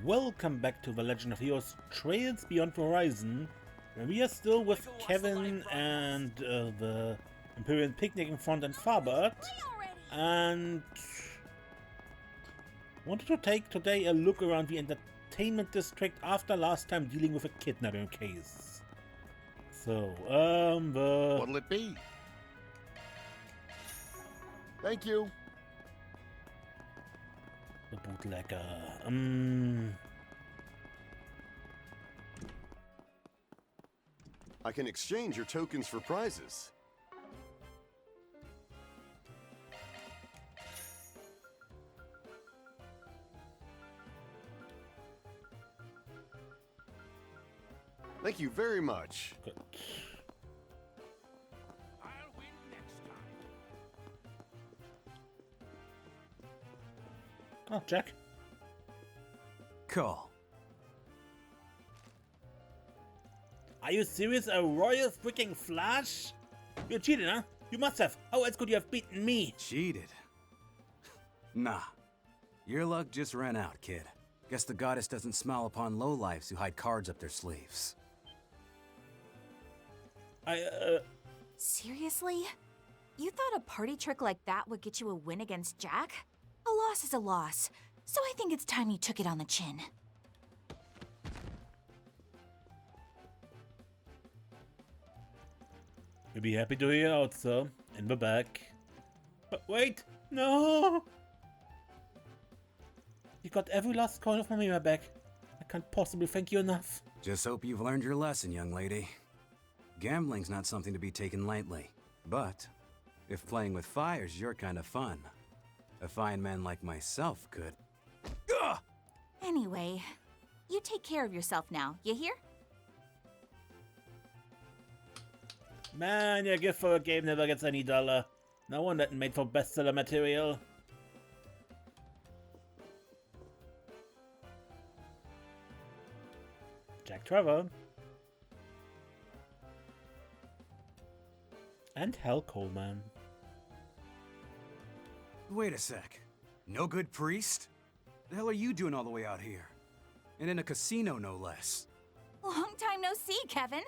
Welcome back to The Legend of Heroes Trails Beyond Horizon, where we are still with Kevin and the Imperial Picnic in front and Tharbad, and wanted to take today a look around the entertainment district after last time dealing with a kidnapping case. So, What'll it be? Thank you. The bootlegger, I can exchange your tokens for prizes. Thank you very much. Good. I'll win next time. Oh, Jack. Cool. Are you serious? A royal freaking flash? You cheated, huh? You must have. How else could you have beaten me? Cheated? Nah. Your luck just ran out, kid. Guess the goddess doesn't smile upon lowlifes who hide cards up their sleeves. Seriously? You thought a party trick like that would get you a win against Jack? A loss is a loss, so I think it's time you took it on the chin. We'll be happy to hear you out, sir. In the back. But wait! No! You got every last coin of my mirror back. I can't possibly thank you enough. Just hope you've learned your lesson, young lady. Gambling's not something to be taken lightly. But if playing with fire's your kind of fun, a fine man like myself could... Ugh! Anyway, you take care of yourself now, you hear? Man, your gift for a game never gets any duller. No wonder it made for bestseller material. Jack Trevor. And Hal Coleman. Wait a sec. No good priest? The hell are you doing all the way out here? And in a casino, no less. Long time no see, Kevin.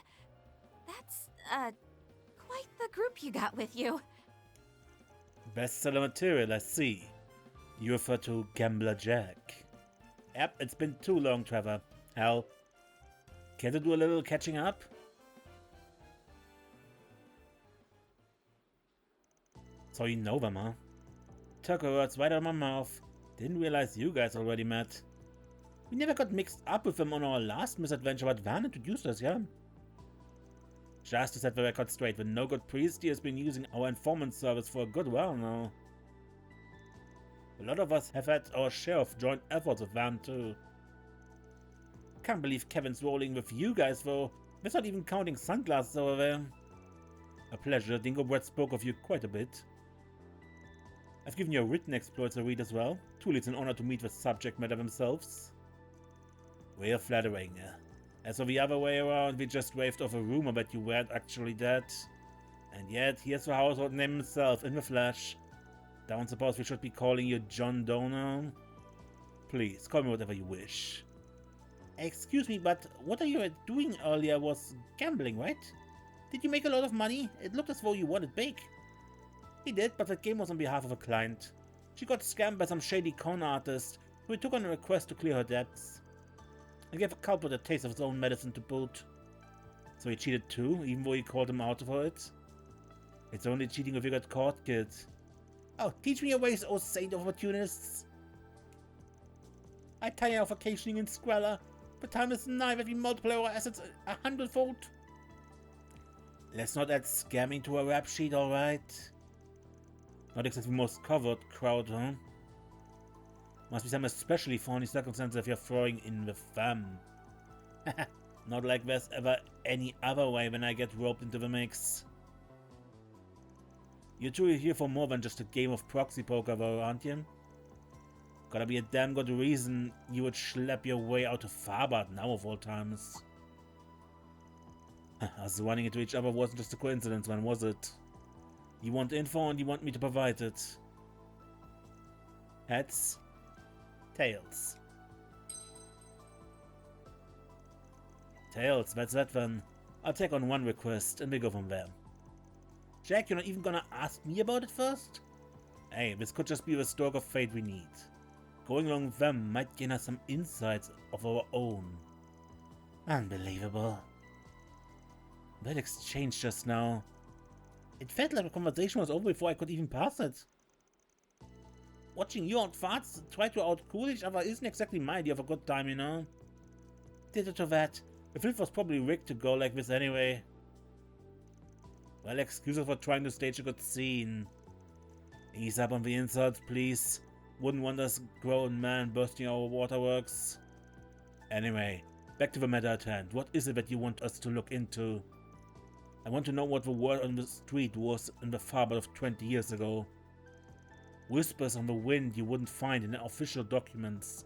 That's, quite the group you got with you. Bestseller material, I see. You refer to Gambler Jack. Yep, it's been too long, Trevor. Hal, care to do a little catching up? So you know them, huh? Took her words right out of my mouth. Didn't realize you guys already met. We never got mixed up with them on our last misadventure, but Van introduced us, yeah? Just to set the record straight, the no-good priest here has been using our informant service for a good while now. A lot of us have had our share of joint efforts with Van too. Can't believe Kevin's rolling with you guys though. That's not even counting sunglasses over there. A pleasure, Dingo Brett spoke of you quite a bit. I've given your written exploits a read as well. Truly it's an honor to meet the subject matter themselves. We're flattering. As for the other way around, we just waved off a rumor that you weren't actually dead. And yet, here's the household name himself in the flesh. Don't suppose we should be calling you John Dono? Please, call me whatever you wish. Excuse me, but what you were doing earlier was gambling, right? Did you make a lot of money? It looked as though you won it big. He did, but that game was on behalf of a client. She got scammed by some shady con artist, who he took on a request to clear her debts. And gave a culprit a taste of his own medicine to boot. So he cheated too, even though he called him out for it? It's only cheating if you get caught, kid. Oh, teach me your ways, oh saint of opportunists! I tire of vacationing in squalor. The time is nigh that we multiply our assets 100-fold. Let's not add scamming to our rap sheet, alright? Not exactly the most covered crowd, huh? Must be some especially funny circumstances if you're throwing in with them. Not like there's ever any other way when I get roped into the mix. You're truly here for more than just a game of proxy poker though, aren't you? Gotta be a damn good reason you would schlep your way out of Tharbad now of all times. Us running into each other wasn't just a coincidence, man, was it? You want info and you want me to provide it. Heads, tails. Tails, that's that then. I'll take on one request and we go from there. Jack, you're not even gonna ask me about it first? Hey, this could just be the stroke of fate we need. Going along with them might gain us some insights of our own. Unbelievable. That exchange just now. It felt like the conversation was over before I could even pass it. Watching you and farts try to outcool each other isn't exactly my idea of a good time, you know? Ditto to that. The film was probably rigged to go like this anyway. Well, excuses for trying to stage a good scene. Ease up on the insults, please. Wouldn't want us grown men bursting our waterworks. Anyway, back to the matter at hand. What is it that you want us to look into? I want to know what the word on the street was in the Tharbad of 20 years ago. Whispers on the wind you wouldn't find in official documents.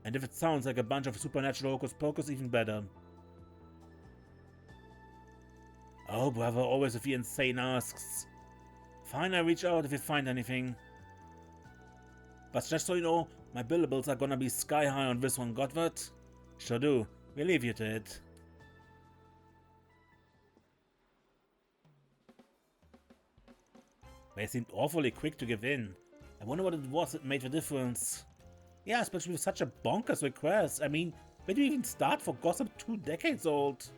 And if it sounds like a bunch of supernatural hocus pocus, even better. Oh brother, always with the insane asks. Fine, I reach out if you find anything. But just so you know, my billables are gonna be sky high on this one, got that? Sure do. We'll leave you to it. They seemed awfully quick to give in. I wonder what it was that made the difference. Yeah, especially with such a bonkers request. I mean, where do you even start for gossip 2 decades old?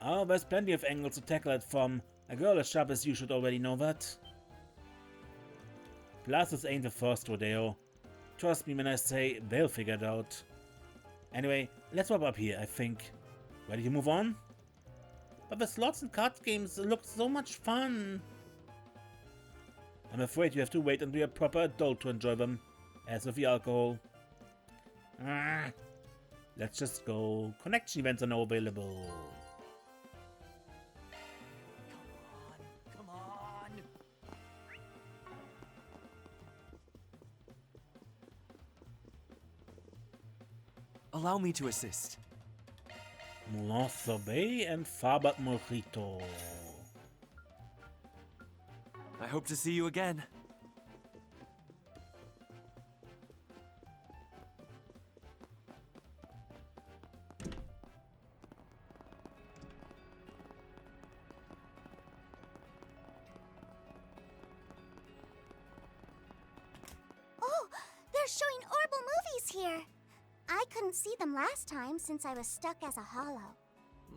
Oh, there's plenty of angles to tackle it from. A girl as sharp as you should already know that. Plus, this ain't the first rodeo. Trust me when I say they'll figure it out. Anyway, let's wrap up here, I think. Ready to move on? But the slots and card games look so much fun. I'm afraid you have to wait until you're a proper adult to enjoy them. As with the alcohol. Let's just go. Connection events are now available. Come on. Allow me to assist. Moulin Sorbet and Tharbad Mojito. I hope to see you again. Oh, they're showing Orbital movies here. I couldn't see them last time since I was stuck as a hollow.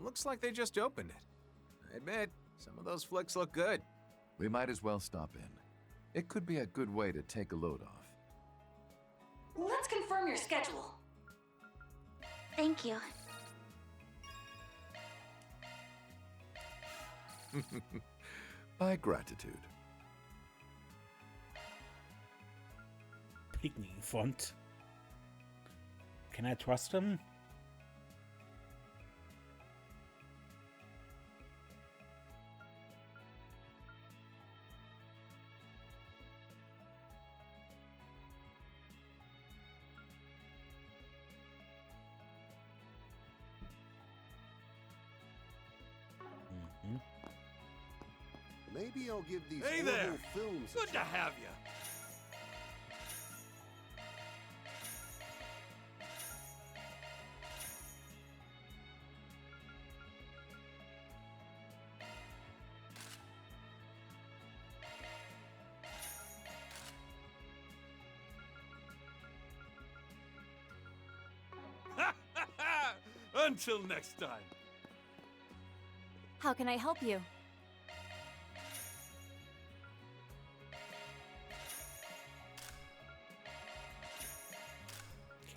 Looks like they just opened it. I admit, some of those flicks look good. We might as well stop in. It could be a good way to take a load off. Let's confirm your schedule. Thank you. By gratitude. Picnic font. Can I trust him? Maybe I'll give these Hey horrible there. films a Good to try. have you. Until next time. How can I help you?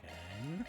Can.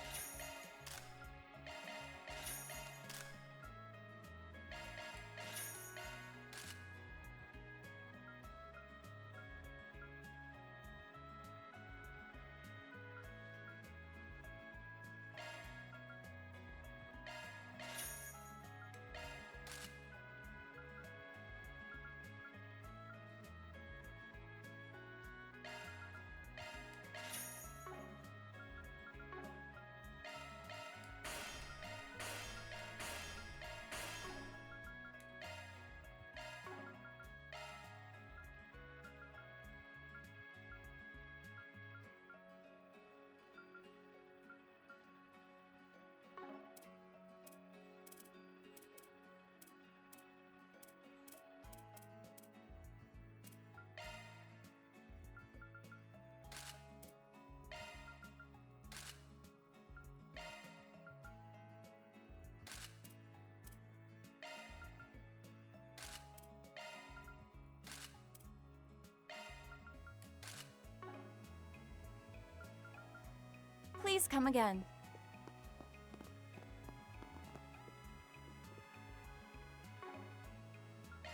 Please come again.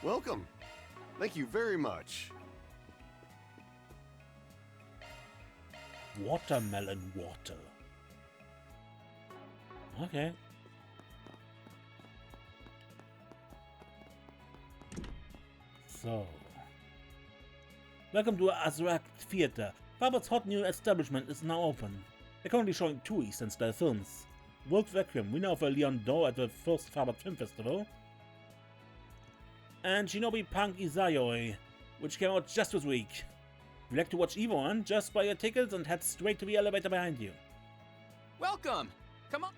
Welcome. Thank you very much. Watermelon water. Okay. So. Welcome to Azrak Theater. Tharbad's hot new establishment is now open. They're currently showing 2 Eastern-style films. World Requiem, winner of a Leon d'Or at the first Tharbad Film Festival. And Shinobi Punk Izayoi, which came out just this week. If you'd like to watch either one, just buy your tickets and head straight to the elevator behind you. Welcome! Come on!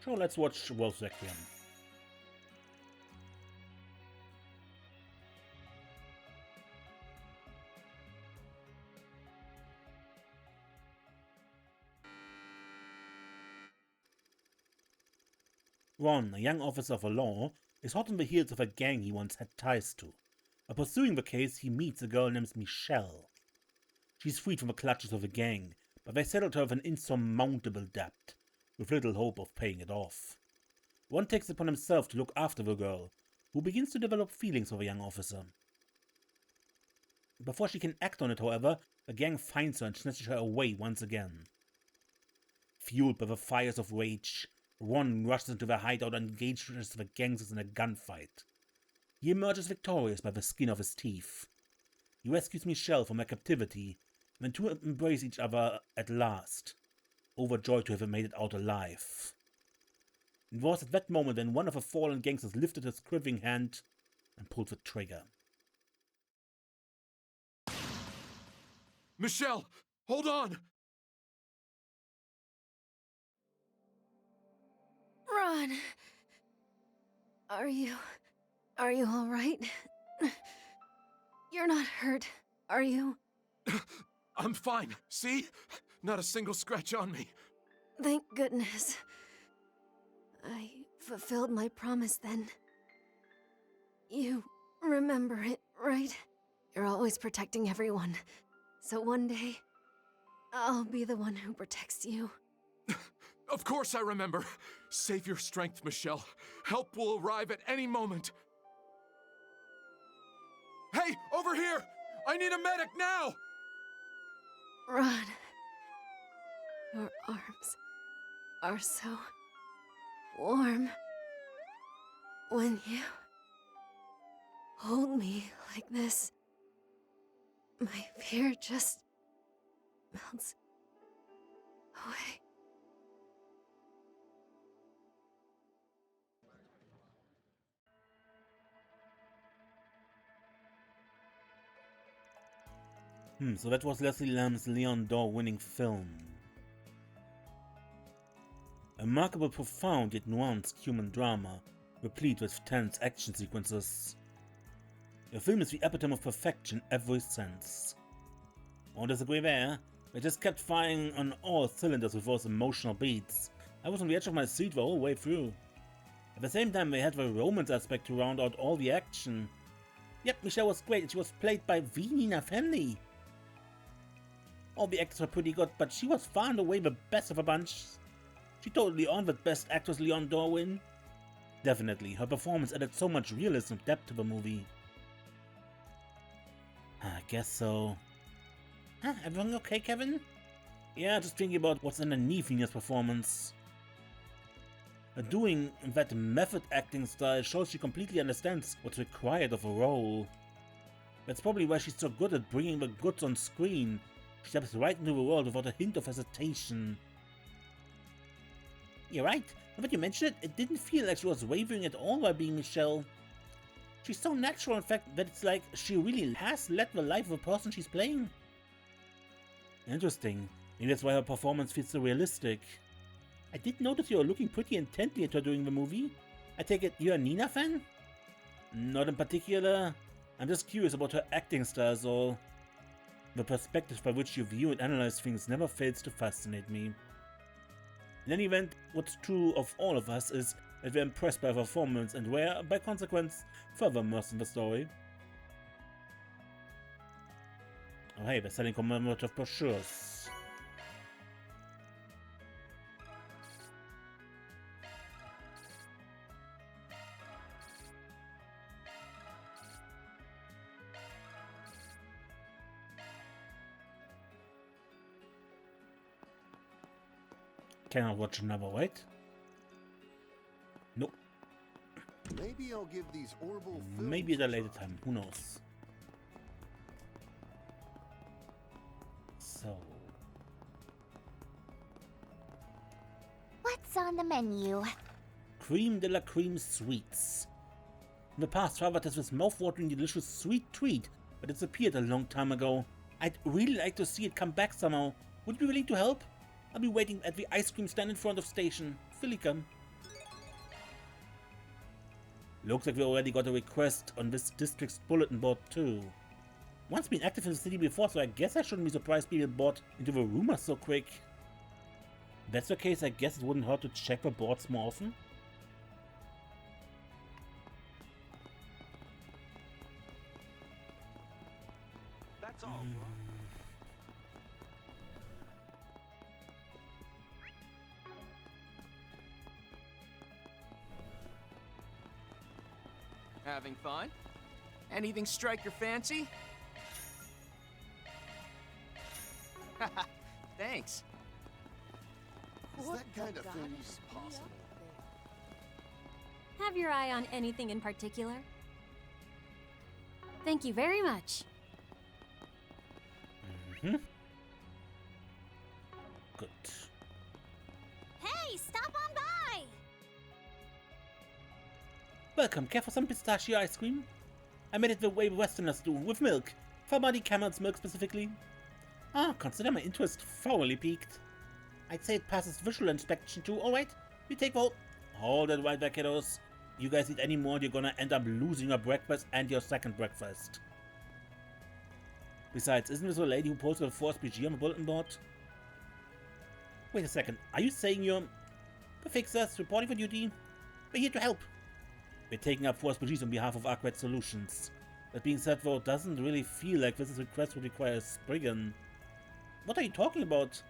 So let's watch World Requiem. Ron, a young officer of the law, is hot on the heels of a gang he once had ties to. While pursuing the case, he meets a girl named Michelle. She's freed from the clutches of the gang, but they settled her with an insurmountable debt, with little hope of paying it off. Ron takes it upon himself to look after the girl, who begins to develop feelings for the young officer. Before she can act on it, however, the gang finds her and snatches her away once again. Fueled by the fires of rage, Ron rushes into the hideout and engages the gangsters in a gunfight. He emerges victorious by the skin of his teeth. He rescues Michelle from her captivity, and the two embrace each other at last, overjoyed to have made it out alive. It was at that moment when one of the fallen gangsters lifted his quivering hand and pulled the trigger. Michelle, hold on! Ron! Are you all right? You're not hurt, are you? I'm fine, see? Not a single scratch on me. Thank goodness. I fulfilled my promise then. You remember it, right? You're always protecting everyone. So one day, I'll be the one who protects you. Of course I remember. Save your strength, Michelle. Help will arrive at any moment. Hey, over here! I need a medic now! Ron, your arms are so warm when you hold me like this. My fear just melts away. So that was Leslie Lamb's Leon d'Or winning film. A remarkable, profound yet nuanced human drama, replete with tense action sequences. The film is the epitome of perfection in every sense. Won't disagree there. They just kept firing on all cylinders with those emotional beats. I was on the edge of my seat the whole way through. At the same time, they had the romance aspect to round out all the action. Yep, Michelle was great and she was played by Nina Fenley. All the actors were pretty good, but she was far and away the best of a bunch. She totally earned that Best Actress Leon d'Or win. Definitely, her performance added so much realism and depth to the movie. I guess so. Everything okay, Kevin? Yeah, just thinking about what's underneath Nina's performance. Doing that method acting style shows she completely understands what's required of a role. That's probably why she's so good at bringing the goods on screen. She steps right into the world without a hint of hesitation. You're right. Now that you mention it, it didn't feel like she was wavering at all while being Michelle. She's so natural, in fact, that it's like she really has led the life of the person she's playing. Interesting. Maybe that's why her performance feels so realistic. I did notice you were looking pretty intently at her during the movie. I take it you're a Nina fan? Not in particular. I'm just curious about her acting style, so the perspective by which you view and analyze things never fails to fascinate me. In any event, what's true of all of us is that were impressed by her performance and were, by consequence, further immersed in the story. Oh hey, we're selling commemorative brochures. Can I watch another wait? Nope. Maybe I'll give these orbital Maybe at a later time, who knows? So... What's on the menu? Crème de la Crème sweets. In the past, Tharbad has this mouth-watering delicious sweet treat, but it's appeared a long time ago. I'd really like to see it come back somehow. Would you be willing to help? I'll be waiting at the ice cream stand in front of station. Phillicum. Looks like we already got a request on this district's bulletin board too. Once been active in the city before, so I guess I shouldn't be surprised people bought into the rumors so quick. If that's the case, I guess it wouldn't hurt to check the boards more often. That's all. Having fun? Anything strike your fancy? Thanks. Is that kind of thing possible? Have your eye on anything in particular? Thank you very much. Mm-hmm. Good. Hey, stop on by! Welcome, care for some pistachio ice cream? I made it the way Westerners do, with milk. Tharbadi camel's milk specifically. Ah, consider my interest thoroughly piqued. I'd say it passes visual inspection too. Alright, we take the whole... Hold it right there, kiddos. You guys eat any more, you're gonna end up losing your breakfast and your second breakfast. Besides, isn't this the lady who posted a forced PG on the bulletin board? Wait a second, are you saying you're... The fixers reporting for duty? We're here to help. We're taking up force PGs on behalf of Arcwet Solutions. That being said though, it doesn't really feel like this request would require a Spriggan. What are you talking about?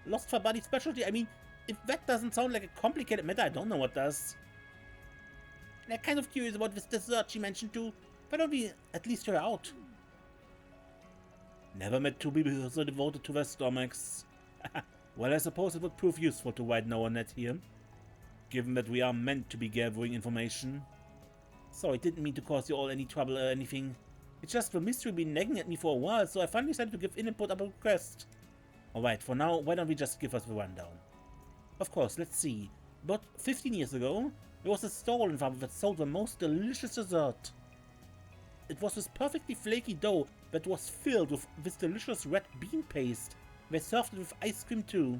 Lost Tharbadi specialty? I mean, if that doesn't sound like a complicated matter, I don't know what does. And I'm kind of curious about this dessert she mentioned too. Why don't we at least hear her out? Never met two people so devoted to their stomachs. Well, I suppose it would prove useful to widen our net here. Given that we are meant to be gathering information. Sorry, didn't mean to cause you all any trouble or anything. It's just the mystery been nagging at me for a while, so I finally decided to give input on a request. Alright, for now, why don't we just give us the rundown? Of course, let's see. About 15 years ago, there was a stall in Tharbad that sold the most delicious dessert. It was this perfectly flaky dough that was filled with this delicious red bean paste. They served it with ice cream too.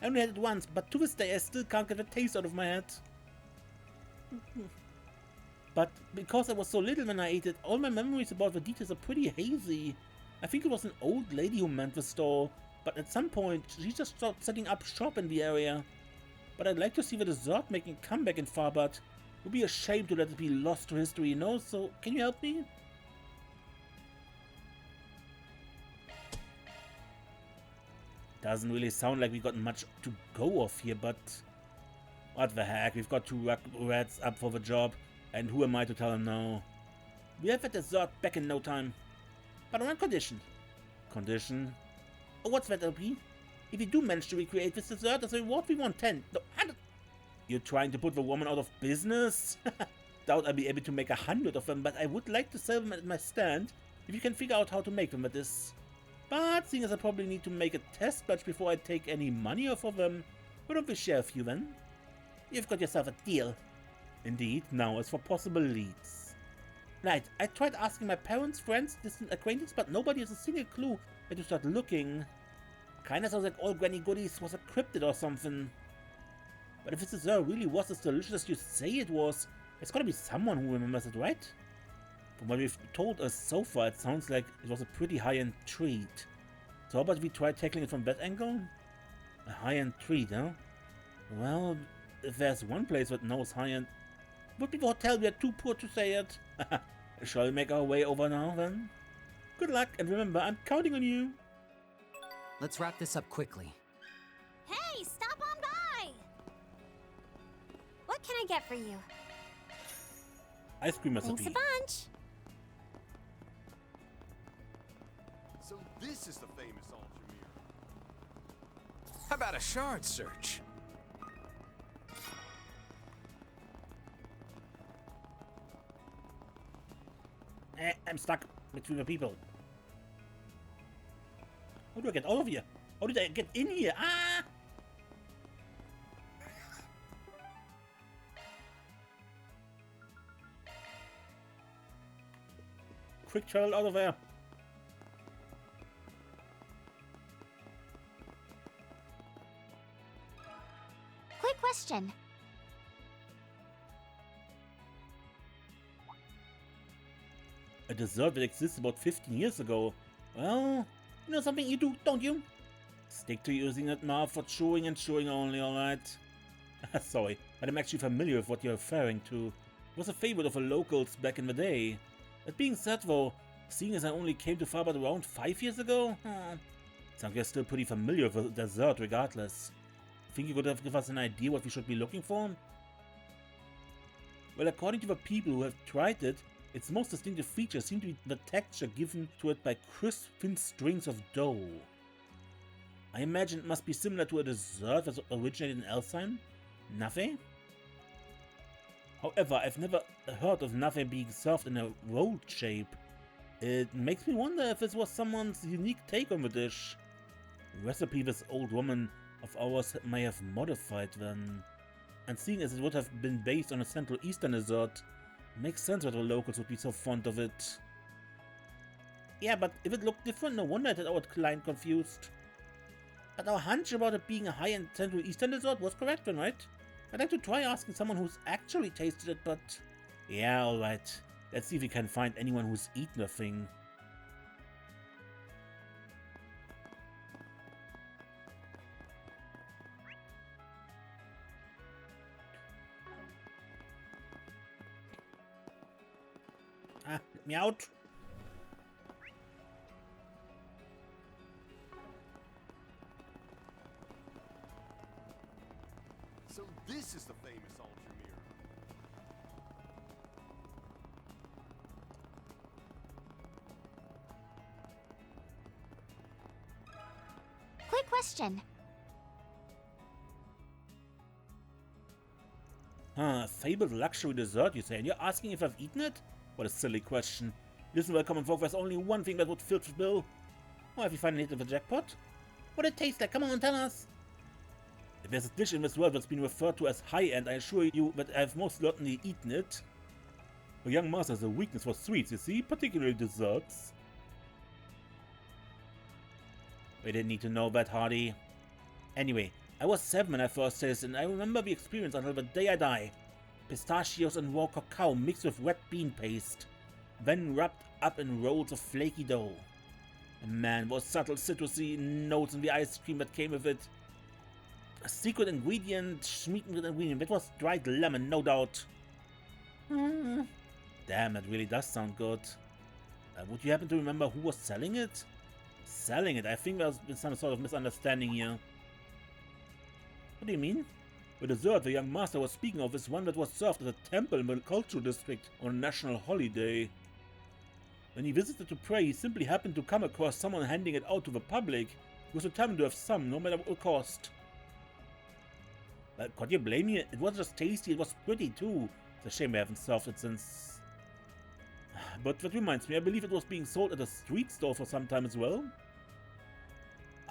I only had it once, but to this day I still can't get the taste out of my head. But because I was so little when I ate it, all my memories about the details are pretty hazy. I think it was an old lady who manned the store, but at some point she just started setting up shop in the area. But I'd like to see the dessert making a comeback in Tharbad. It would be a shame to let it be lost to history, you know, so can you help me? Doesn't really sound like we got much to go off here, but... What the heck, we've got two rats up for the job, and who am I to tell them no? We have a dessert back in no time. But on one condition. Condition? Oh, what's that, LP? If you do manage to recreate this dessert as a reward, we want 10. No, 100. You're trying to put the woman out of business? Doubt I'll be able to make 100 of them, but I would like to sell them at my stand, if you can figure out how to make them with this. But seeing as I probably need to make a test batch before I take any money off of them, why don't we share a few then? You've got yourself a deal. Indeed, now as for possible leads. Right, I tried asking my parents, friends, distant acquaintances, but nobody has a single clue where to start looking. Kinda sounds like all Granny Goodies was a cryptid or something. But if this dessert really was as delicious as you say it was, there's gotta be someone who remembers it, right? From what you've told us so far, it sounds like it was a pretty high-end treat. So how about we try tackling it from that angle? A high-end treat, huh? Well, if there's one place that knows high-end, would be the hotel. We are too poor to say it. Shall we make our way over now, then? Good luck, and remember, I'm counting on you. Let's wrap this up quickly. Hey, stop on by! What can I get for you? Ice cream recipe. Thanks a bunch. So this is the famous Altamir. How about a shard search? I'm stuck between the people. How do I get out of here? How did I get in here? Ah! Quick travel out of there. Quick question. A dessert that existed about 15 years ago. Well, you know something you do, don't you? Stick to using that mouth for chewing and chewing only, alright? Sorry, but I'm actually familiar with what you're referring to. It was a favorite of the locals back in the day. That being said though, seeing as I only came to Tharbad around 5 years ago, sounds like you're still pretty familiar with the dessert regardless. Think you could have give us an idea what we should be looking for? Well, according to the people who have tried it, its most distinctive feature seemed to be the texture given to it by crisp, thin strings of dough. I imagine it must be similar to a dessert that originated in Elsheim? Nafe? However, I've never heard of Nafe being served in a rolled shape. It makes me wonder if this was someone's unique take on the dish. Recipe this old woman of ours may have modified then. And seeing as it would have been based on a Central Eastern dessert, makes sense that the locals would be so fond of it. Yeah, but if it looked different, no wonder I had our client confused. But our hunch about it being a high-end Central Eastern dessert was correct then, right? I'd like to try asking someone who's actually tasted it, but... yeah, alright. Let's see if we can find anyone who's eaten the thing. Ah, let me out. So this is the famous Altamir. Quick question. Fabled luxury dessert, you say, and you're asking if I've eaten it? What a silly question. Listen, welcome, folk, there's only one thing that would fit the bill. Or have you finally hit the jackpot? What it tastes like, come on, tell us! If there's a dish in this world that's been referred to as high-end, I assure you that I've most certainly eaten it. The young master has a weakness for sweets, you see, particularly desserts. We didn't need to know that, Hardy. Anyway, I was 7 when I first tasted it, and I remember the experience until the day I die. Pistachios and raw cacao mixed with wet bean paste, then wrapped up in rolls of flaky dough. And man, those subtle citrusy notes in the ice cream that came with it. A secret ingredient, sweetened ingredient, that was dried lemon, no doubt. Damn, that really does sound good. Would you happen to remember who was selling it? Selling it? I think there's been some sort of misunderstanding here. What do you mean? The dessert the young master was speaking of is one that was served at a temple in the cultural district on a national holiday. When he visited to pray, he simply happened to come across someone handing it out to the public. He was determined to have some, no matter what it cost. But could you blame me? It was just tasty, it was pretty too. It's a shame we haven't served it since. But that reminds me, I believe it was being sold at a street store for some time as well.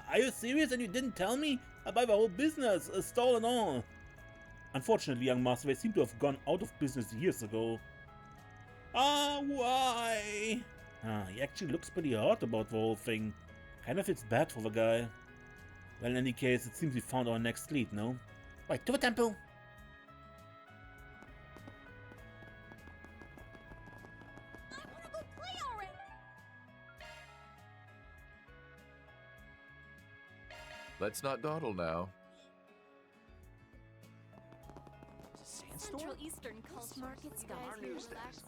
Are you serious and you didn't tell me? I buy the whole business, a stall and all. Unfortunately, young master, they seem to have gone out of business years ago. Ah, why? He actually looks pretty hurt about the whole thing. Kind of feels bad for the guy. Well, in any case, it seems we found our next lead, no? Right, to the temple! I wanna go play already! Let's not dawdle now. Central Eastern culture. Market's got Our news desk.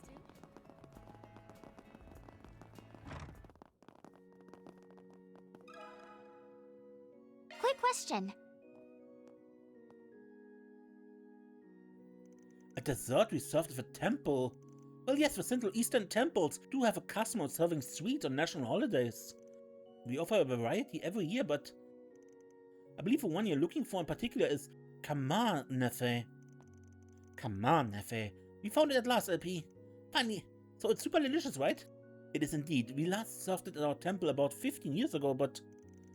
Quick question. A dessert we served at a temple. Well, yes, the Central Eastern temples do have a custom of serving sweets on national holidays. We offer a variety every year, but I believe the one you're looking for in particular is Kamarnefe. Kamarnefe. We found it at last, LP. Finally. So it's super delicious, right? It is indeed. We last served it at our temple about 15 years ago, but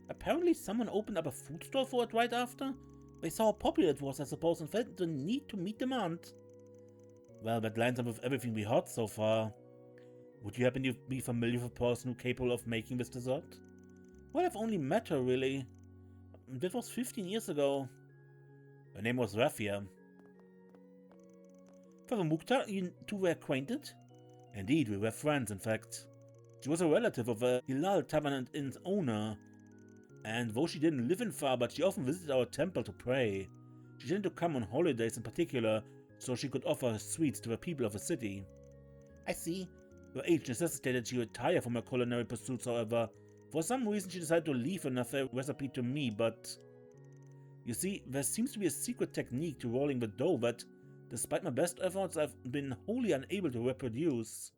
apparently someone opened up a food stall for it right after. They saw how popular it was, I suppose, and felt the need to meet demand. Well, that lines up with everything we heard so far. Would you happen to be familiar with a person who's capable of making this dessert? Well, I've only met her, really. That was 15 years ago. Her name was Raffia. Father Mukta, you two were acquainted? Indeed, we were friends, in fact. She was a relative of a Hilal Tavern and Inn's owner. And though she didn't live in Tharbad, she often visited our temple to pray. She tended to come on holidays in particular, so she could offer her sweets to the people of the city. I see. Her age necessitated she retire from her culinary pursuits, however. For some reason she decided to leave enough recipe to me, but... You see, there seems to be a secret technique to rolling the dough that, despite my best efforts, I've been wholly unable to reproduce.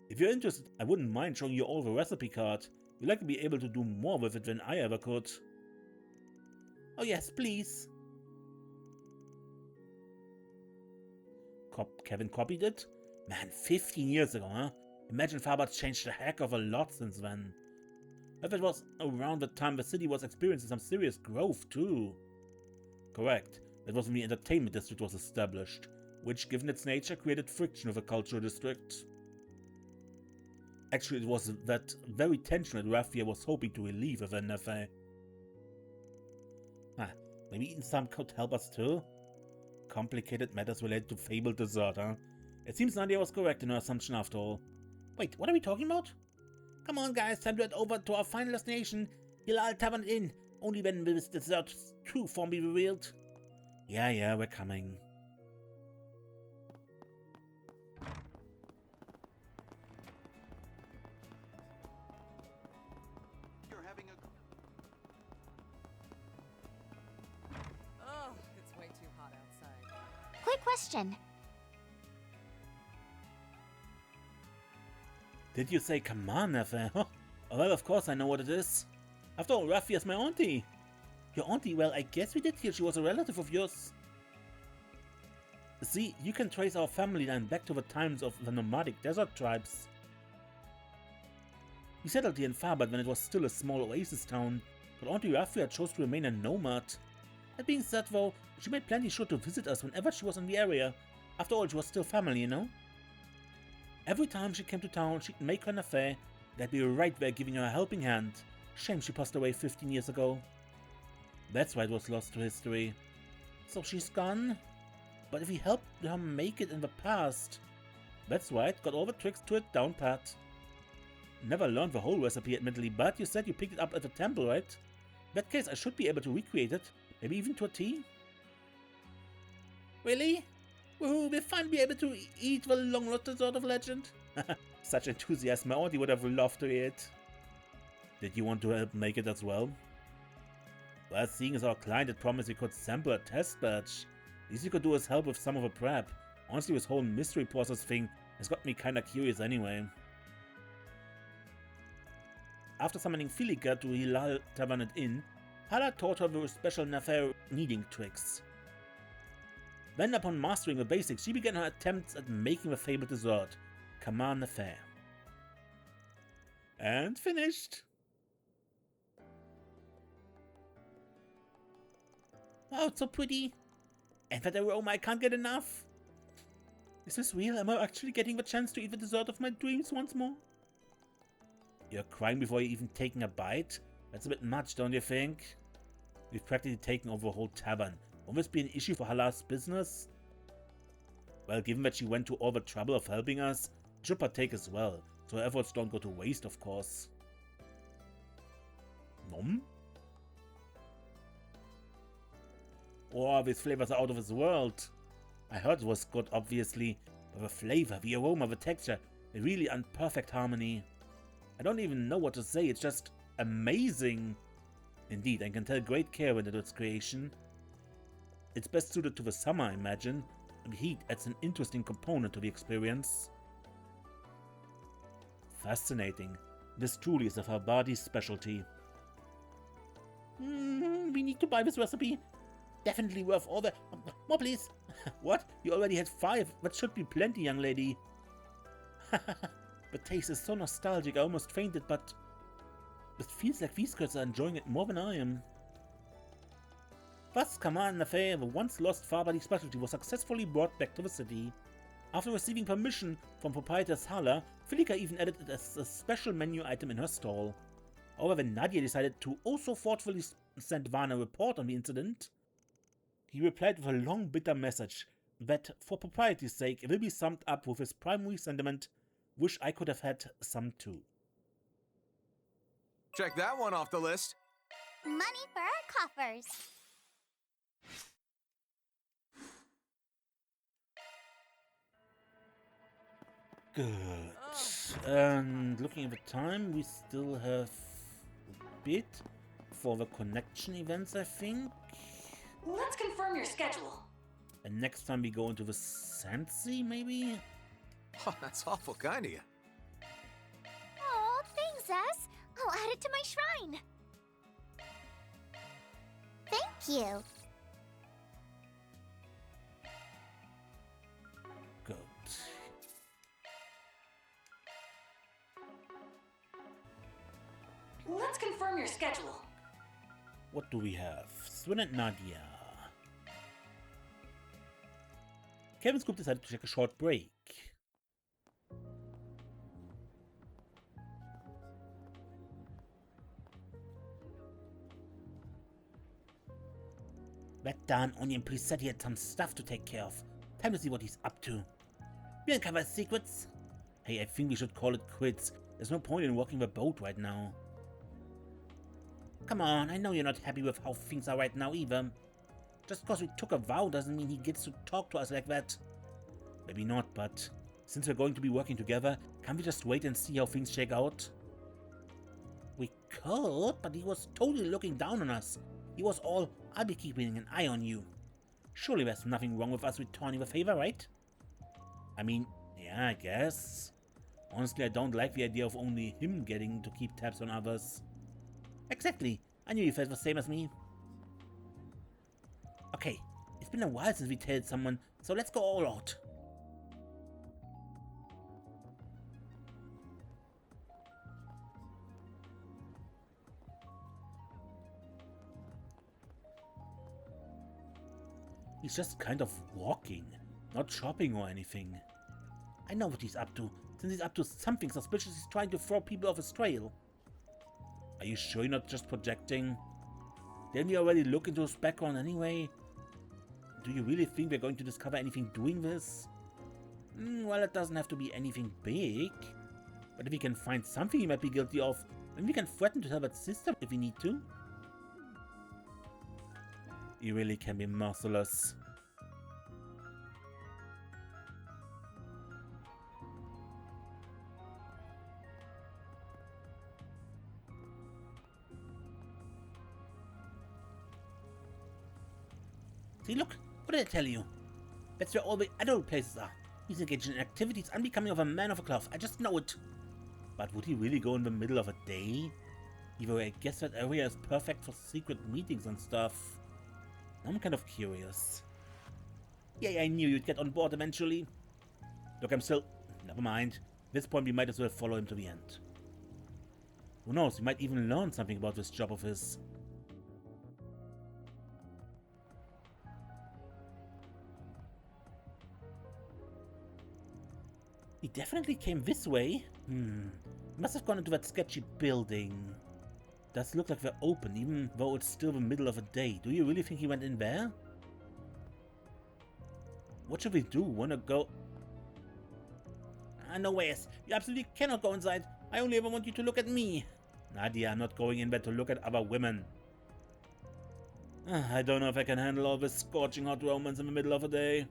If you're interested, I wouldn't mind showing you all the recipe card. You'd like to be able to do more with it than I ever could. Oh yes, please. Kevin copied it? Man, 15 years ago, huh? Imagine Tharbad's changed a heck of a lot since then. If it was around the time the city was experiencing some serious growth too. Correct. That was when the entertainment district was established, which, given its nature, created friction with the cultural district. Actually, it was that very tension that Raffia was hoping to relieve with her nephew. Maybe eating some could help us too? Complicated matters related to fabled dessert, huh? It seems Nadia was correct in her assumption after all. Wait, what are we talking about? Come on guys, time to head over to our final destination, Hilal Tavern Inn. Only when will this dessert's true form be revealed. Yeah, we're coming. You're having a... Oh, it's way too hot outside. Quick question. Did you say Kamarnefe? Huh? Well, of course I know what it is. After all, Raffia's my auntie. Your auntie? Well, I guess we did hear she was a relative of yours. See, you can trace our family line back to the times of the nomadic desert tribes. We settled here in Tharbad when it was still a small oasis town, but Auntie Raffia chose to remain a nomad. That being said though, she made plenty sure to visit us whenever she was in the area. After all, she was still family, you know? Every time she came to town, she'd make her an affair. They'd be right there giving her a helping hand. Shame she passed away 15 years ago. That's why it was lost to history. So she's gone? But if we helped her make it in the past... That's right, got all the tricks to it down pat. Never learned the whole recipe admittedly, but you said you picked it up at the temple, right? In that case, I should be able to recreate it. Maybe even to a T? Really? Woohoo, we'll finally be able to eat the long-lost dessert of legend. Such enthusiasm, my auntie would have loved to eat. Did you want to help make it as well? Well, seeing as our client had promised we could sample a test batch, least you could do is help with some of the prep. Honestly, this whole mystery process thing has got me kinda curious anyway. After summoning Filika to Hilal Tavern Inn, Hala taught her the special Nafair kneading tricks. Then, upon mastering the basics, she began her attempts at making the fabled dessert, Kamar Nafair. And finished! Oh, it's so pretty! And that aroma, I can't get enough! Is this real? Am I actually getting the chance to eat the dessert of my dreams once more? You're crying before you're even taking a bite? That's a bit much, don't you think? We've practically taken over a whole tavern. Won't this be an issue for Hala's business? Well, given that she went to all the trouble of helping us, she should partake as well, so her efforts don't go to waste, of course. Nom? Oh, these flavors are out of this world. I heard it was good, obviously, but the flavor, the aroma, the texture, a really unperfect harmony. I don't even know what to say, it's just amazing. Indeed, I can tell great care went into its creation. It's best suited to the summer, I imagine, and the heat adds an interesting component to the experience. Fascinating. This truly is a Tharbadi specialty. We need to buy this recipe. Definitely worth all the... More, please. What? You already had 5. That should be plenty, young lady. The taste is so nostalgic, I almost fainted, but... It feels like these girls are enjoying it more than I am. Thus, Kamal Nafay, the once lost Tharbadi specialty, was successfully brought back to the city. After receiving permission from proprietor Sala, Filika even added it as a special menu item in her stall. However, Nadia decided to also thoughtfully send Van a report on the incident. He replied with a long, bitter message that, for propriety's sake, it will be summed up with his primary sentiment, "Wish I could have had some too." Check that one off the list. Money for our coffers. Good. And looking at the time, we still have a bit for the connection events, I think. Let's confirm your schedule. And next time we go into the Sansi, maybe? Oh, that's awful kind of you. Oh, thanks, Zess. I'll add it to my shrine. Thank you. Good. Let's confirm your schedule. What do we have? Swin and Nadia. Kevin's group decided to take a short break. That darn onion priest said he had some stuff to take care of. Time to see what he's up to. We uncover his secrets. Hey, I think we should call it quits. There's no point in walking the boat right now. Come on, I know you're not happy with how things are right now either. Just because we took a vow doesn't mean he gets to talk to us like that. Maybe not, but since we're going to be working together, can't we just wait and see how things shake out? We could, but he was totally looking down on us. He was all, "I'll be keeping an eye on you." Surely there's nothing wrong with us returning the favor, right? I mean, yeah, I guess. Honestly, I don't like the idea of only him getting to keep tabs on others. Exactly. I knew you felt the same as me. Okay, it's been a while since we tailed someone, so let's go all out. He's just kind of walking, not shopping or anything. I know what he's up to. Since he's up to something suspicious, he's trying to throw people off his trail. Are you sure you're not just projecting? Didn't we already look into his background anyway? Do you really think we're going to discover anything doing this? Well, it doesn't have to be anything big. But if we can find something he might be guilty of, then we can threaten to tell that sister if we need to. You really can be merciless. See, look, what did I tell you? That's where all the adult places are. He's engaged in activities unbecoming of a man of a cloth. I just know it. But would he really go in the middle of a day? Either way, I guess that area is perfect for secret meetings and stuff. I'm kind of curious. Yeah, I knew you'd get on board eventually. Look, I'm still... Never mind. At this point, we might as well follow him to the end. Who knows, we might even learn something about this job of his. He definitely came this way. He must have gone into that sketchy building. Does look like they're open, even though it's still the middle of a day. Do you really think he went in there? What should we do? Wanna go? No ways. You absolutely cannot go inside. I only ever want you to look at me. Nadia, I'm not going in there to look at other women. I don't know if I can handle all this scorching hot romance in the middle of a day.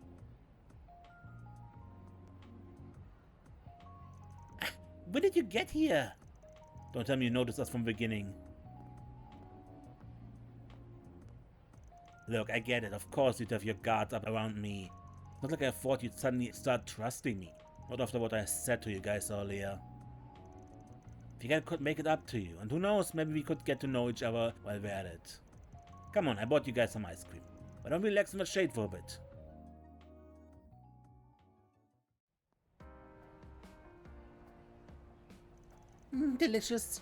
When did you get here? Don't tell me you noticed us from the beginning. Look, I get it. Of course you'd have your guards up around me. Not like I thought you'd suddenly start trusting me. Not after what I said to you guys earlier. If I could make it up to you. And who knows, maybe we could get to know each other while we're at it. Come on, I bought you guys some ice cream. Why don't we relax in the shade for a bit? Delicious.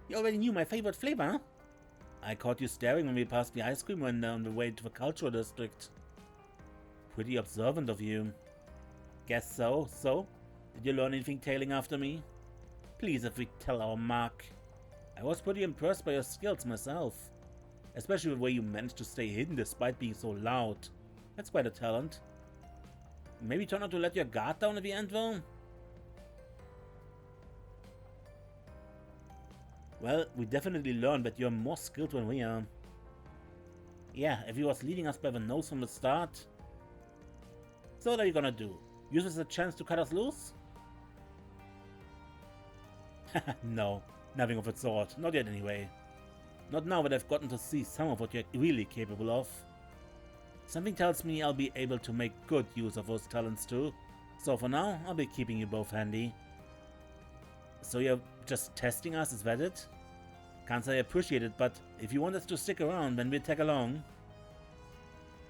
You already knew my favorite flavor, huh? I caught you staring when we passed the ice cream vendor on the way to the cultural district. Pretty observant of you. Guess so. So, did you learn anything tailing after me? Please, if we tell our mark. I was pretty impressed by your skills myself. Especially the way you managed to stay hidden despite being so loud. That's quite a talent. Maybe try not to let your guard down at the end, though? Well, we definitely learned that you're more skilled than we are. Yeah, if he was leading us by the nose from the start. So what are you gonna do? Use this as a chance to cut us loose? No, nothing of the sort. Not yet anyway. Not now that I've gotten to see some of what you're really capable of. Something tells me I'll be able to make good use of those talents too. So for now, I'll be keeping you both handy. So you're just testing us, is that it? Can't say I appreciate it, but if you want us to stick around, then we'll tag along.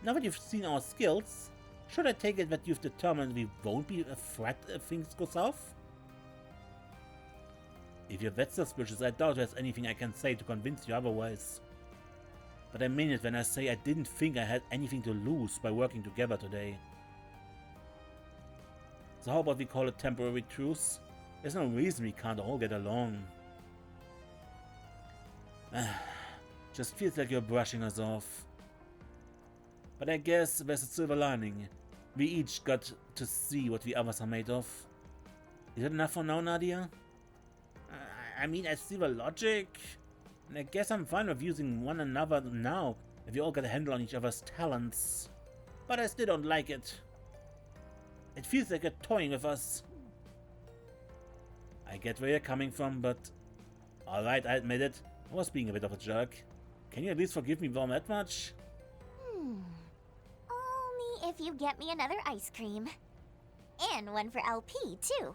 Now that you've seen our skills, should I take it that you've determined we won't be a threat if things go south? If you're that suspicious, I doubt there's anything I can say to convince you otherwise. But I mean it when I say I didn't think I had anything to lose by working together today. So how about we call a temporary truce? There's no reason we can't all get along. Just feels like you're brushing us off. But I guess there's a silver lining. We each got to see what the others are made of. Is that enough for now, Nadia? I mean, I see the logic. And I guess I'm fine with using one another now, if you all get a handle on each other's talents. But I still don't like it. It feels like you're toying with us. I get where you're coming from, but... Alright, I admit it. I was being a bit of a jerk. Can you at least forgive me for that much? Only if you get me another ice cream. And one for LP, too.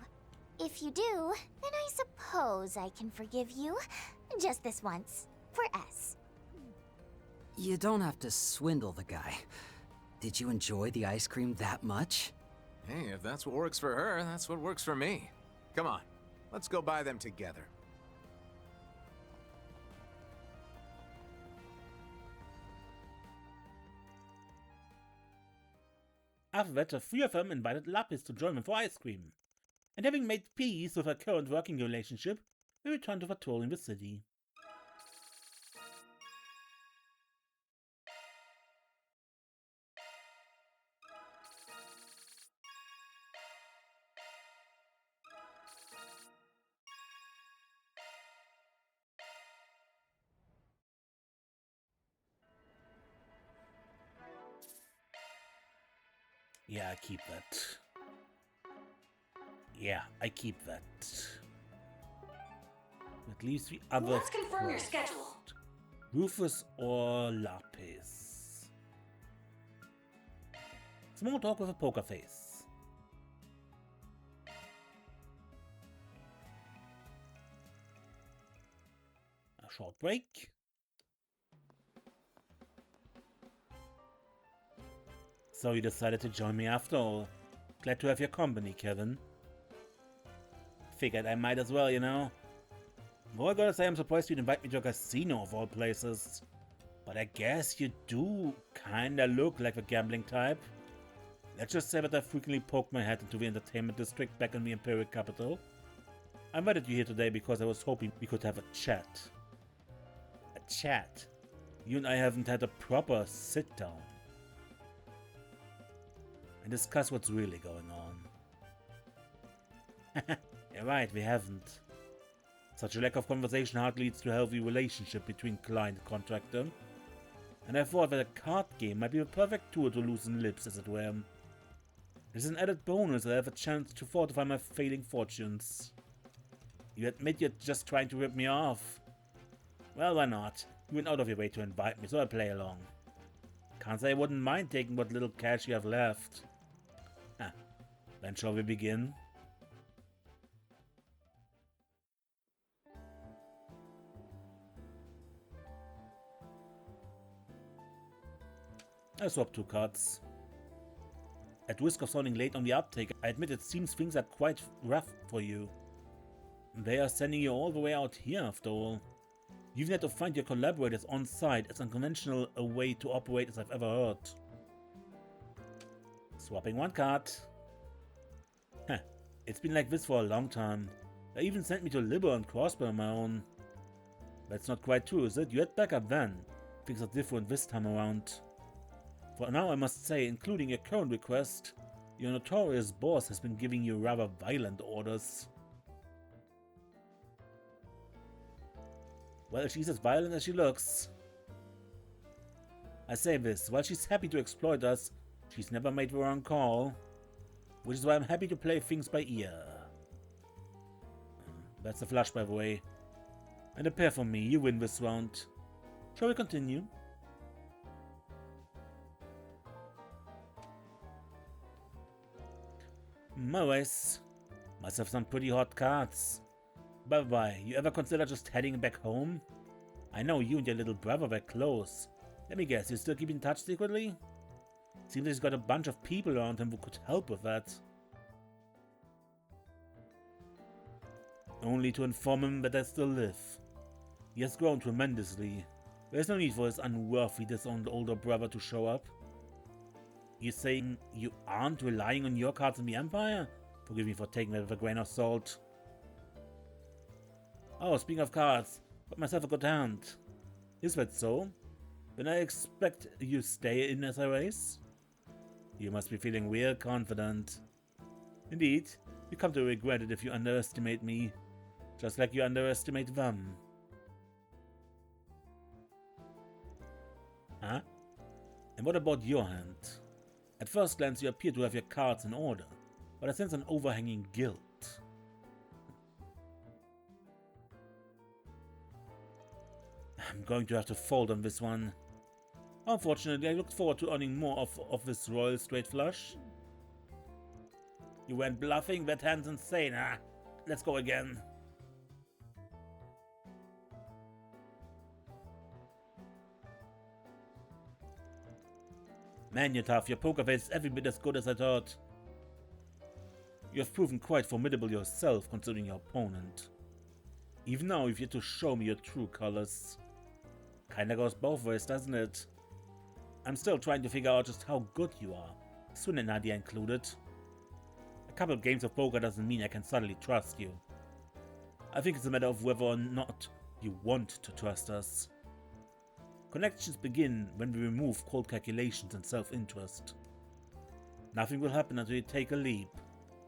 If you do, then I suppose I can forgive you. Just this once. For S. You don't have to swindle the guy. Did you enjoy the ice cream that much? Hey, if that's what works for her, that's what works for me. Come on, let's go buy them together. After that, the three of them invited Lapis to join them for ice cream. And having made peace with her current working relationship, we returned to patrolling the city. Yeah, I keep that. Yeah, I keep that. At least the others. Let's confirm your schedule. Rufus or Lapis. Small talk with a poker face. A short break. So you decided to join me after all. Glad to have your company, Kevin. Figured I might as well, you know. Though I gotta say I'm surprised you'd invite me to a casino of all places. But I guess you do kinda look like a gambling type. Let's just say that I frequently poked my head into the entertainment district back in the Imperial capital. I invited you here today because I was hoping we could have a chat. A chat? You and I haven't had a proper sit-down. And discuss what's really going on. You're right, we haven't. Such a lack of conversation hardly leads to a healthy relationship between client and contractor. And I thought that a card game might be the perfect tool to loosen lips, as it were. It is an added bonus that I have a chance to fortify my failing fortunes. You admit you're just trying to rip me off. Well, why not? You went out of your way to invite me, so I play along. Can't say I wouldn't mind taking what little cash you have left. Then shall we begin? I swapped 2 cards. At risk of sounding late on the uptake, I admit it seems things are quite rough for you. They are sending you all the way out here after all. You even had to find your collaborators on site, as unconventional a way to operate as I've ever heard. Swapping 1 card. It's been like this for a long time. They even sent me to Libor and Crossbow on my own. That's not quite true, is it? You had backup then. Things are different this time around. For now, I must say, including your current request, your notorious boss has been giving you rather violent orders. Well, she's as violent as she looks. I say this, while she's happy to exploit us, she's never made the wrong call. Which is why I'm happy to play things by ear. That's a flush, by the way. And a pair for me, you win this round. Shall we continue? Anyways, must have some pretty hot cards. By the way, you ever consider just heading back home? I know you and your little brother were close. Let me guess, you still keep in touch secretly? Seems he's got a bunch of people around him who could help with that. Only to inform him that I still live. He has grown tremendously. There's no need for his unworthy, disowned older brother to show up. You're saying you aren't relying on your cards in the Empire? Forgive me for taking that with a grain of salt. Oh, speaking of cards, got myself a good hand. Is that so? Then I expect you stay in as I race? You must be feeling real confident. Indeed, you come to regret it if you underestimate me, just like you underestimate them. Huh? And what about your hand? At first glance you appear to have your cards in order, but I sense an overhanging guilt. I'm going to have to fold on this one. Unfortunately, I looked forward to earning more of this royal straight flush. You went bluffing? That hand's insane. Let's go again. Man, you're tough. Your poker face is every bit as good as I thought. You have proven quite formidable yourself, considering your opponent. Even now, you've yet to show me your true colors. Kinda goes both ways, doesn't it? I'm still trying to figure out just how good you are, Swin and Nadia included. A couple of games of poker doesn't mean I can suddenly trust you. I think it's a matter of whether or not you want to trust us. Connections begin when we remove cold calculations and self-interest. Nothing will happen until you take a leap,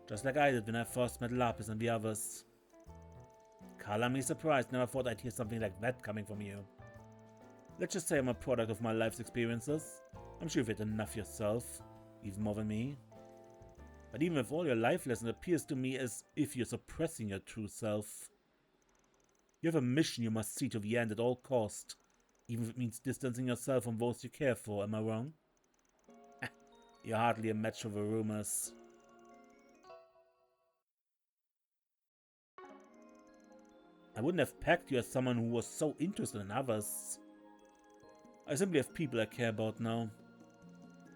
just like I did when I first met Lapis and the others. Color me surprised, never thought I'd hear something like that coming from you. Let's just say I'm a product of my life's experiences. I'm sure you've had enough yourself, even more than me. But even with all your life lessons, it appears to me as if you're suppressing your true self. You have a mission you must see to the end at all cost, even if it means distancing yourself from those you care for, am I wrong? You're hardly a match for the rumors. I wouldn't have pegged you as someone who was so interested in others. I simply have people I care about now.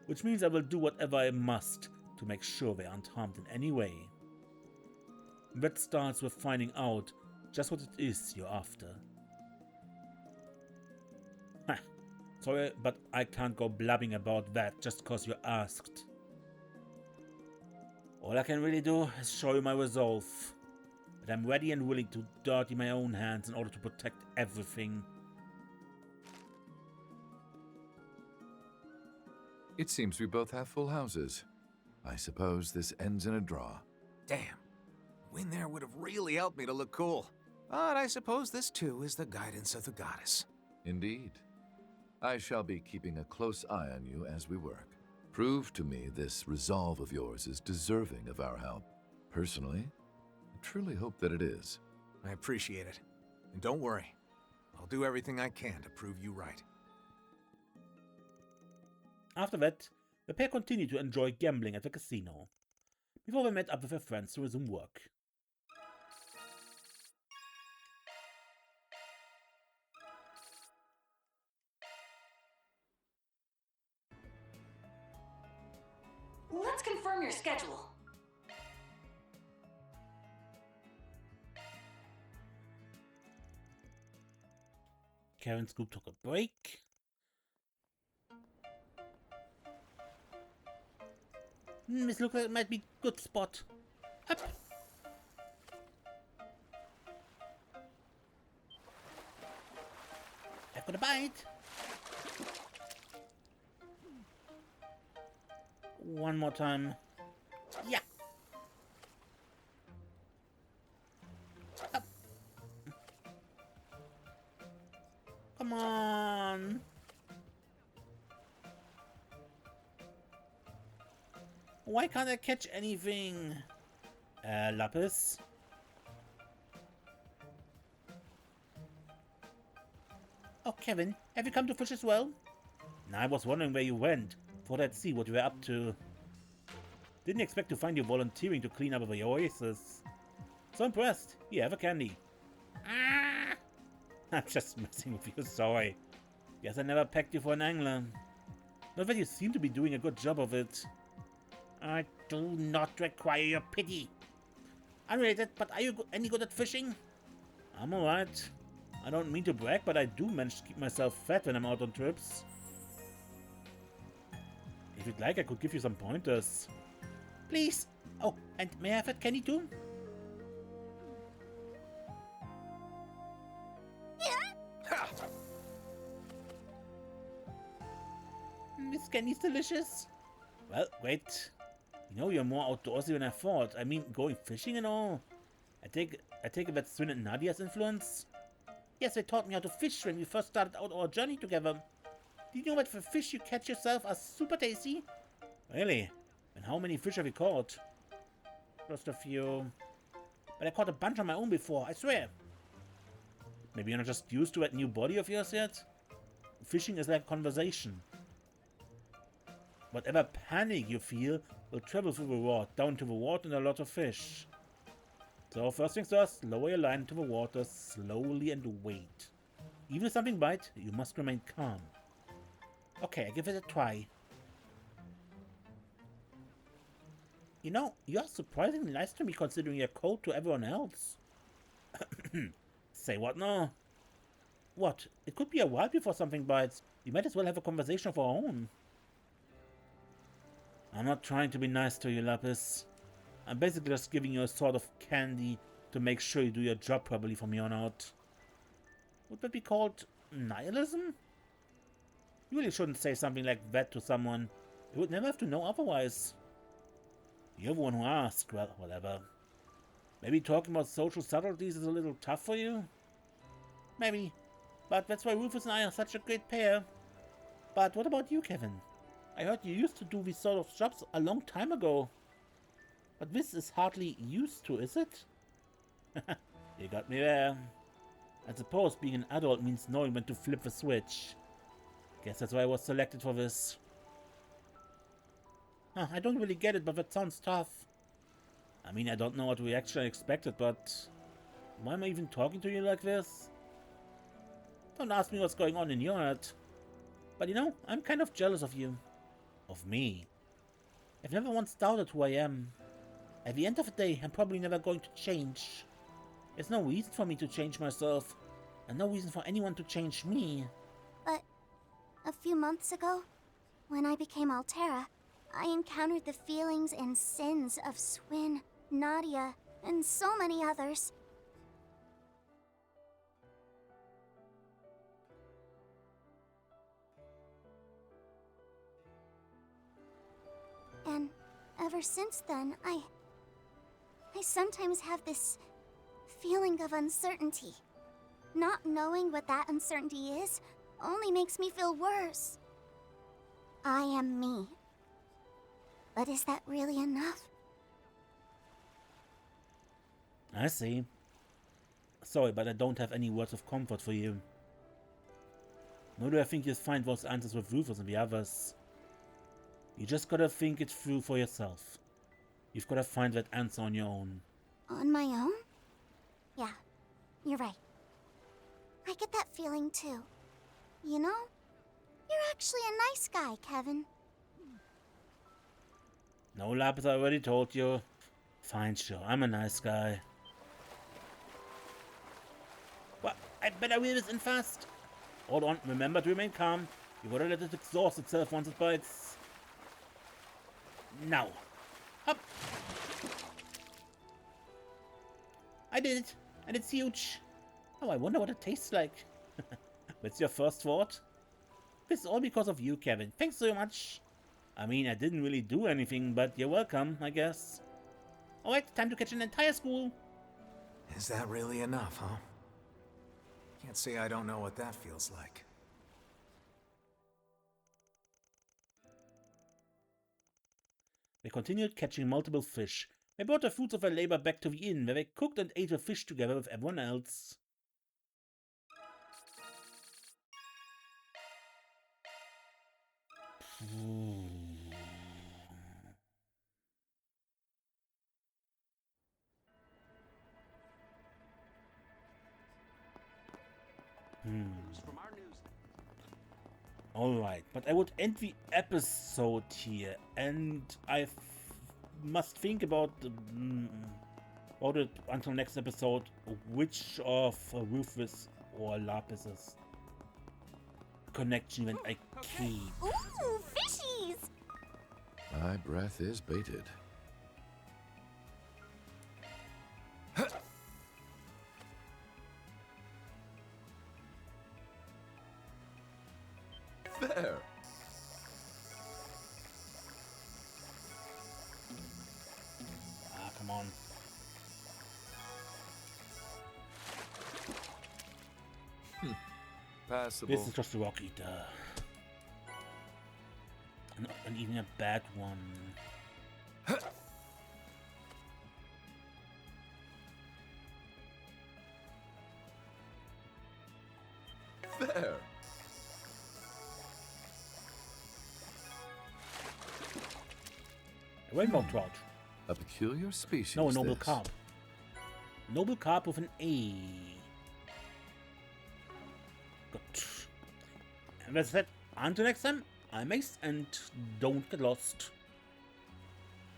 Which means I will do whatever I must to make sure they aren't harmed in any way. That starts with finding out just what it is you're after. Sorry, but I can't go blabbing about that just cause you asked. All I can really do is show you my resolve. That I'm ready and willing to dirty my own hands in order to protect everything. It seems we both have full houses. I suppose this ends in a draw. Damn. Win there would have really helped me to look cool. But I suppose this too is the guidance of the goddess. Indeed. I shall be keeping a close eye on you as we work. Prove to me this resolve of yours is deserving of our help. Personally, I truly hope that it is. I appreciate it. And don't worry, I'll do everything I can to prove you right. After that, the pair continued to enjoy gambling at the casino, before they met up with their friends to resume work. Let's confirm your schedule. Karen Scoop took a break. This looks like it might be a good spot. Up! I've got a bite! One more time. Yeah! Up! Come on! Why can't I catch anything? Lapis? Oh, Kevin, have you come to fish as well? I was wondering where you went. Thought I'd see what you were up to. Didn't expect to find you volunteering to clean up the oasis. So impressed. Here, have a candy. Ah! I'm just messing with you, sorry. Guess I never pegged you for an angler. Not that you seem to be doing a good job of it. I do not require your pity. Unrelated, but are you any good at fishing? I'm alright. I don't mean to brag, but I do manage to keep myself fat when I'm out on trips. If you'd like, I could give you some pointers. Please! Oh, and may I have that candy too? This candy's delicious. Well, great. You know, you're more outdoorsy than I thought. I mean, going fishing and all. I take it that's Swin and Nadia's influence. Yes, they taught me how to fish when we first started out our journey together. Did you know that the fish you catch yourself are super tasty? Really? And how many fish have you caught? Just a few. But I caught a bunch on my own before, I swear. Maybe you're not just used to that new body of yours yet? Fishing is like conversation. Whatever panic you feel will travel through the rod, down to the water and a lot of fish. So first things first, lower your line to the water slowly and wait. Even if something bites, you must remain calm. Okay, I give it a try. You know, you're surprisingly nice to me considering you're cold to everyone else. Say what now? What? It could be a while before something bites. We might as well have a conversation of our own. I'm not trying to be nice to you, Lapis. I'm basically just giving you a sort of candy to make sure you do your job properly from here on out. Would that be called nihilism? You really shouldn't say something like that to someone. You would never have to know otherwise. You're the one who asked. Well, whatever. Maybe talking about social subtleties is a little tough for you? Maybe. But that's why Rufus and I are such a great pair. But what about you, Kevin? I heard you used to do these sort of jobs a long time ago. But this is hardly used to, is it? You got me there. I suppose being an adult means knowing when to flip the switch. Guess that's why I was selected for this. I don't really get it, but that sounds tough. I mean, I don't know what reaction I expected, but why am I even talking to you like this? Don't ask me what's going on in your head. But you know, I'm kind of jealous of you. Of me. I've never once doubted who I am. At the end of the day, I'm probably never going to change. There's no reason for me to change myself, and no reason for anyone to change me. But a few months ago, when I became Altera, I encountered the feelings and sins of Swin, Nadia, and so many others. And ever since then, I sometimes have this feeling of uncertainty. Not knowing what that uncertainty is only makes me feel worse. I am me. But is that really enough? I see. Sorry, but I don't have any words of comfort for you. Nor do I think you'll find those answers with Rufus and the others. You just gotta think it through for yourself. You've gotta find that answer on your own. On my own? Yeah, you're right. I get that feeling too. You know, you're actually a nice guy, Kevin. No, Lapis, I already told you. Fine, sure, I'm a nice guy. Well, I better wheel this in fast. Hold on, remember to remain calm. You gotta let it exhaust itself once it bites. Now. Up. I did it, and it's huge. Oh, I wonder what it tastes like. What's your first thought? This is all because of you, Kevin. Thanks so much. I mean, I didn't really do anything, but you're welcome, I guess. Alright, time to catch an entire school. Is that really enough, huh? Can't say I don't know what that feels like. They continued catching multiple fish. They brought the fruits of their labor back to the inn, where they cooked and ate the fish together with everyone else. Alright, but I would end the episode here, and I must think about it until next episode, which of Rufus or Lapis's connection when I keep. Ooh, fishies! My breath is bated. There. Ah, come on. Passable. This is just a rock eater. And even a bad one. There. A rainbow trout. A peculiar species. No, a noble this. carp. Noble carp with an A. Good. And that's it. Until next time, I'm Ace, and don't get lost.